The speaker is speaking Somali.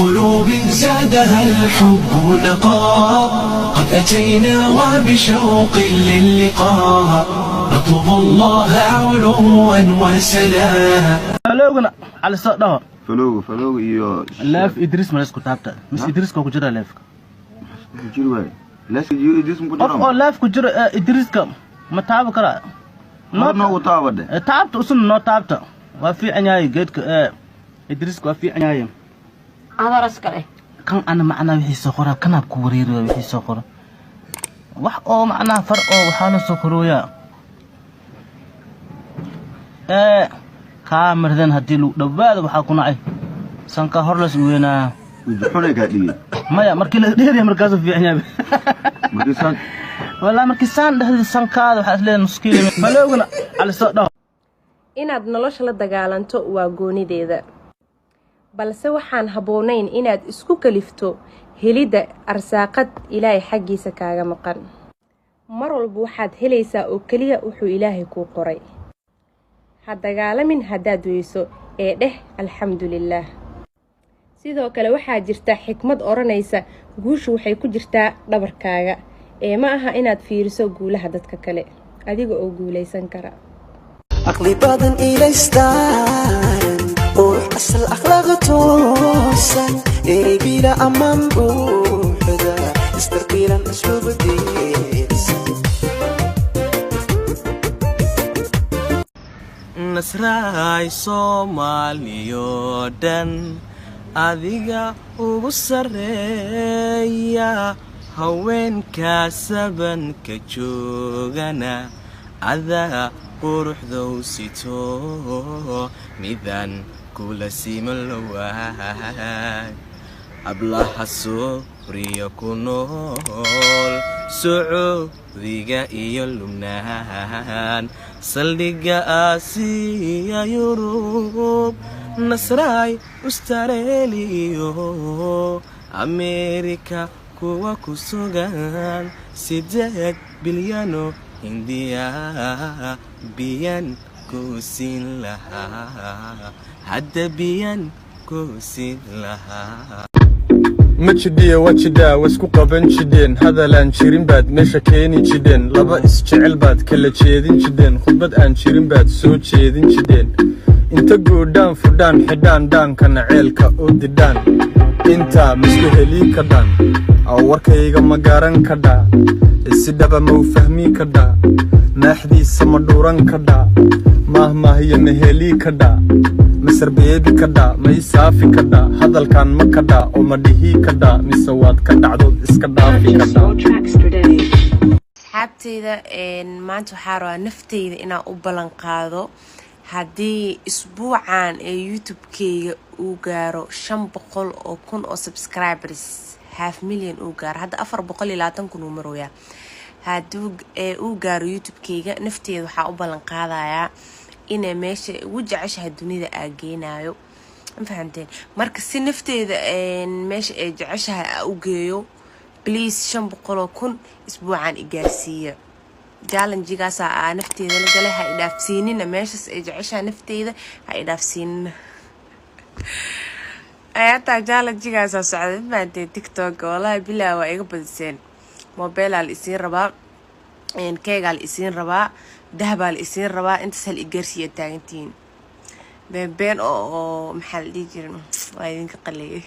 قلوب زادها الحب نقاء قد أتينا وبشوق للقاء نطلب الله علوا وسلام. فلوغنا على الصدى فلوغ iyo laaf Idris ma isku taabta mis Idris ku jira laafka jiro way laaf Idris ku jira oo laaf ku jira Idris ka ma taab kara no taabade taabta usun no taabta waa fiican yahay geedka Idris waa fiican yahay أنا راسكله كان أنا معنا وحي سخرة كان أبكو وريري وحي سخرة وح أو معنا فرق وحاله سخرو يا كامر ذن هديلو دباد وحاكونا عي سانكا هورلس وينا وجحونا قاعدين ما يا مركي ديري مركز في عنياب مركزان والله مركزان ده سانكا وحاس لين نص كيلو فلوغنا على الصدى inaad nolosha la dagaalanto waa goonideeda balse waxaan haboonayn inaad isku kalifto helida arsaaqad Ilaahay xaqiisa kaaga maqan mar walba waxaad helaysaa oo kaliya wuxuu Ilaahay ku qoray ha dagaalamin hadaad weyso ee dheh alxamdulillah sidoo kale waxaa jirta xikmad oranaysa guushu waxay ku jirtaa dhabarkaaga ee ma aha inaad fiiriso guulaha dadka kale adiga oo guuleysan kara عقلي بدن إلى ستان وأصل أخلاقه سن بلا أمام بوحدة استرقيلا أسلوب ديس نسراي Soomaaliyoodhan adiga ugu sareeya haweenka sabanka joogana adaa quruxdow sito midan kula simalowaay ablaha Suuriya ku nool Sacuudiga iyo Lubnaan saldhiga Aasiya Yurub Nasraay Australia Amerika kuwa ku sugan 8 bilyano India biyan kusin laha hadda biyan kusin laha مجدية وجدا واسكو قبن جدين هذا لان شيرين باد ميشا كيني جدين لبا اسجعل باد كلا جيدين جدين خطبت ان شيرين باد سو جيدين جدين انت قودان فردان حدان دان كان عيلكا اوددان انت مسلهلي كدان او وركيغا مقارن كدا السدابا مو فهمي كدا ناحدي سمدوران كدا مهما هي مهلي كدا مصر بيبي كدا ما يسافي كدا هذا الكان ما كدا وما دهي كدا مسواد كدا عدود اسكدا في كدا asxaabteyda maanta waxaa rabaa nafteyda inaan u ballan qaado haddii isbuucan ee YouTube-keyga uu gaaro 500,000 oo subscribers 500,000 uu gaaro hadda 420,000 uu marooyaa hadduu uu gaaro YouTube-keyga nafteyda waxaa u ballan qaadayaa inay meesha ugu jeceshahay dunida aan geenayo ma fahanteen marka si nafteyda meesha ay jeceshahay u geeyo please 500,000 isbuucan igaarsiiyo challenge-gaas aan nafteyda la galay ha idhaafsiinina meeshas ay jeceshahay nafteyda ha idhaafsiinina ayata challenge-gaas socda maanta TikTok wallahi bilaa waa iga badiseen mobile al isiin rabaa keegal isiin rabaa dahbal isiin rabaa inta sal igarsiya taagantiin been oo maxal dhigi jirin waa idinka qalay